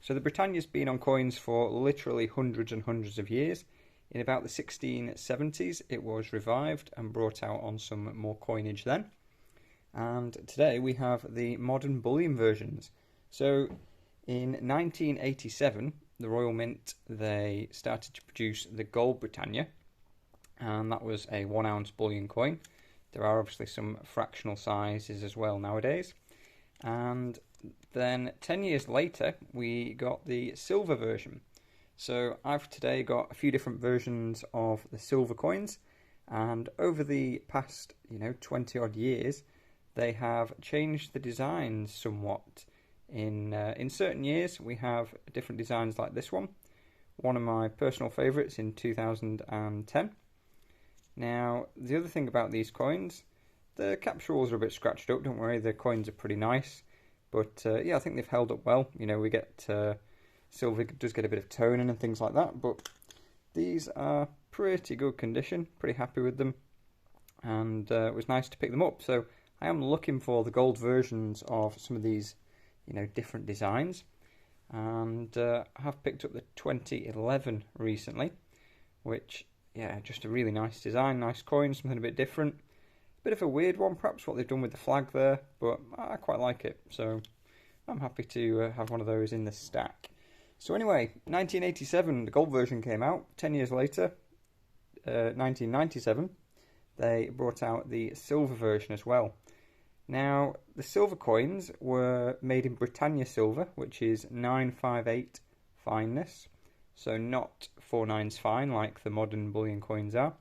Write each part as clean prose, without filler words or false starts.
So the Britannia's been on coins for literally hundreds and hundreds of years. In about the 1670s, it was revived and brought out on some more coinage then. And today we have the modern bullion versions. So in 1987, the Royal Mint, they started to produce the Gold Britannia, and that was a 1 ounce bullion coin. There are obviously some fractional sizes as well nowadays. And then 10 years later, we got the silver version. So I've today got a few different versions of the silver coins, and over the past 20 odd years, they have changed the designs somewhat. In certain years, we have different designs like this one of my personal favourites in 2010. Now, the other thing about these coins, the capsules are a bit scratched up, don't worry, the coins are pretty nice. But yeah, I think they've held up well. We get silver does get a bit of toning and things like that, but these are pretty good condition, pretty happy with them, and it was nice to pick them up. So I am looking for the gold versions of some of these, different designs, and I have picked up the 2011 recently, which, yeah, just a really nice design, nice coin, something a bit different. Bit of a weird one, perhaps, what they've done with the flag there, but I quite like it, so I'm happy to have one of those in the stack. So anyway, 1987, the gold version came out. 10 years later, 1997, they brought out the silver version as well. Now, the silver coins were made in Britannia silver, which is 958 fineness, so not 49s fine like the modern bullion coins are.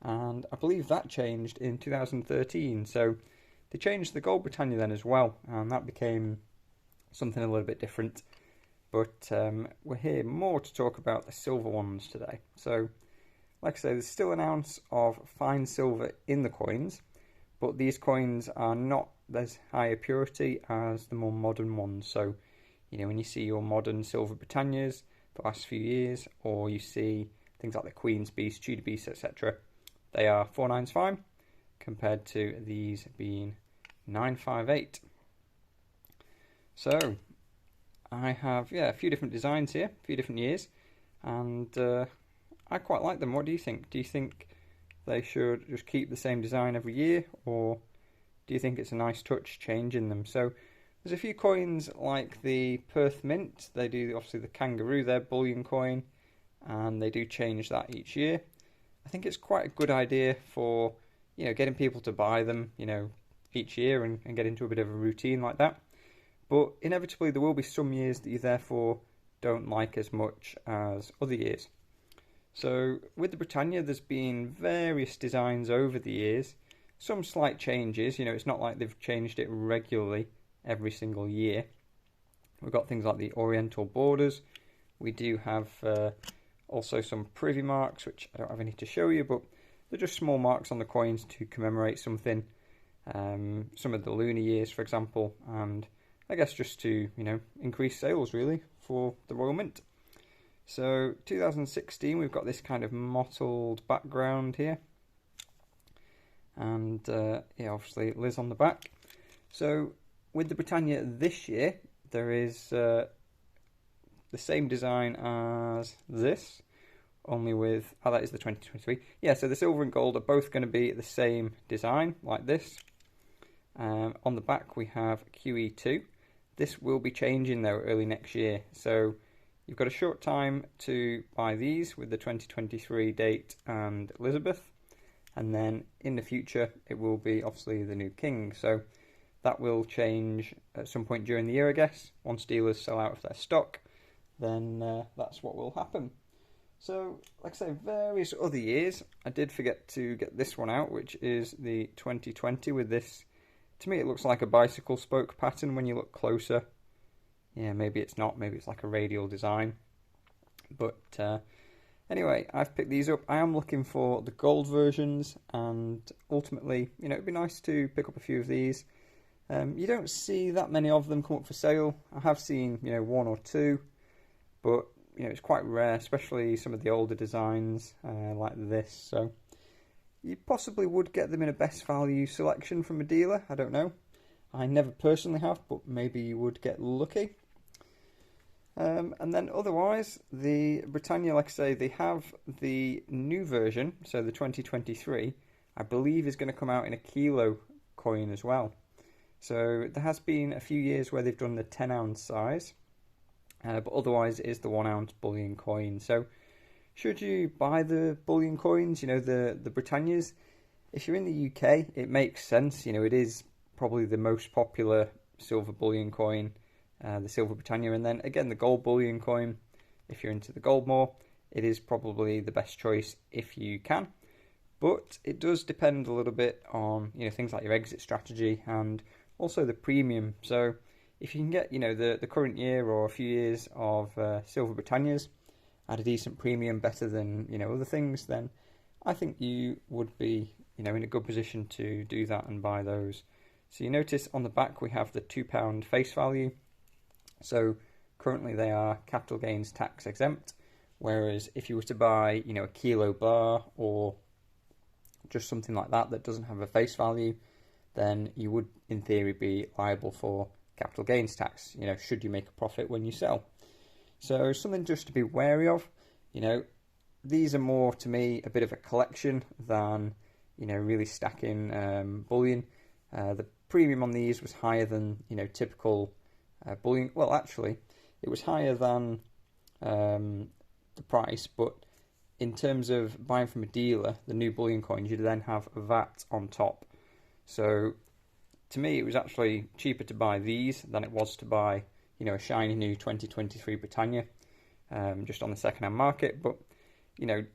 And I believe that changed in 2013, so they changed the Gold Britannia then as well, and that became something a little bit different. But we're here more to talk about the silver ones today. So, like I say, there's still an ounce of fine silver in the coins, but these coins are not as high a purity as the more modern ones. So, when you see your modern Silver Britannias the last few years, or you see things like the Queen's Beast, Tudor Beast, etc., they are 49s fine, compared to these being 958. So, I have, a few different designs here, a few different years, and I quite like them. What do you think? Do you think they should just keep the same design every year, or do you think it's a nice touch changing them? So, there's a few coins like the Perth Mint. They do, obviously, the kangaroo, their bullion coin, and they do change that each year. I think it's quite a good idea for, getting people to buy them, each year and get into a bit of a routine like that. But inevitably there will be some years that you therefore don't like as much as other years. So with the Britannia, there's been various designs over the years, some slight changes. It's not like they've changed it regularly every single year. We've got things like the Oriental borders. We do have also some privy marks, which I don't have any to show you, but they're just small marks on the coins to commemorate something. Some of the lunar years, for example, and I guess just to, increase sales, really, for the Royal Mint. So, 2016, we've got this kind of mottled background here. And, obviously, Liz on the back. So, with the Britannia this year, there is the same design as this, only with, that is the 2023. Yeah, so the silver and gold are both going to be the same design, like this. On the back, we have QE2. This will be changing though early next year, so you've got a short time to buy these with the 2023 date and Elizabeth, and then in the future it will be obviously the new king, so that will change at some point during the year, I guess. Once dealers sell out of their stock, then that's what will happen. So, like I say, various other years. I did forget to get this one out, which is the 2020 with this. To me, it looks like a bicycle spoke pattern when you look closer. Yeah, maybe it's not. Maybe it's like a radial design. But anyway, I've picked these up. I am looking for the gold versions, and ultimately, it'd be nice to pick up a few of these. You don't see that many of them come up for sale. I have seen, one or two, but it's quite rare, especially some of the older designs like this. So you possibly would get them in a best value selection from a dealer. I don't know. I never personally have, but maybe you would get lucky. And then otherwise, the Britannia, like I say, they have the new version, so the 2023, I believe is going to come out in a kilo coin as well. So there has been a few years where they've done the 10-ounce size, but otherwise it is the 1-ounce bullion coin. So should you buy the bullion coins, the Britannias, if you're in the UK, it makes sense. It is probably the most popular silver bullion coin, the Silver Britannia, and then again the gold bullion coin. If you're into the gold more, it is probably the best choice if you can. But it does depend a little bit on things like your exit strategy and also the premium. So if you can get the current year or a few years of Silver Britannias at a decent premium, better than other things, then I think you would be in a good position to do that and buy those. So you notice on the back we have the £2 face value. So currently they are capital gains tax exempt, whereas if you were to buy a kilo bar or just something like that that doesn't have a face value, then you would in theory be liable for capital gains tax, should you make a profit when you sell. So something just to be wary of. These are more to me a bit of a collection than really stacking bullion. The premium on these was higher than typical bullion. Well, actually, it was higher than the price, but in terms of buying from a dealer, the new bullion coins, you'd then have a VAT on top. So to me, it was actually cheaper to buy these than it was to buy a shiny new 2023 Britannia, just on the second-hand market. But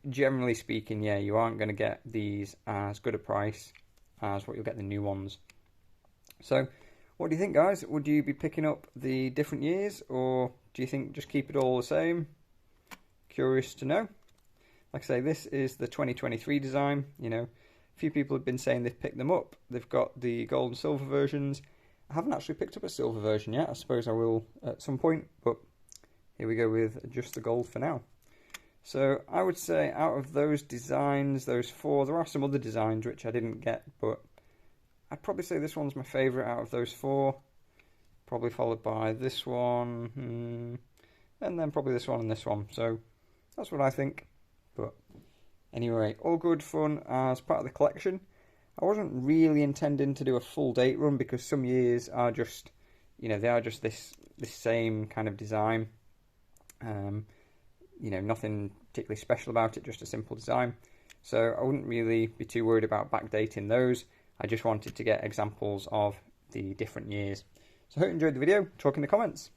generally speaking, yeah, you aren't going to get these as good a price as what you'll get the new ones. So what do you think, guys? Would you be picking up the different years, or do you think just keep it all the same? Curious to know. Like I say, this is the 2023 design. A few people have been saying they've picked them up. They've got the gold and silver versions. I haven't actually picked up a silver version yet. I suppose I will at some point, but here we go with just the gold for now. So I would say out of those designs, those four, there are some other designs which I didn't get, but I'd probably say this one's my favourite out of those four. Probably followed by this one, and then probably this one and this one. So that's what I think. But anyway, all good fun as part of the collection. I wasn't really intending to do a full date run because some years are just, they are just this same kind of design. Nothing particularly special about it, just a simple design. So I wouldn't really be too worried about backdating those. I just wanted to get examples of the different years. So I hope you enjoyed the video. Talk in the comments.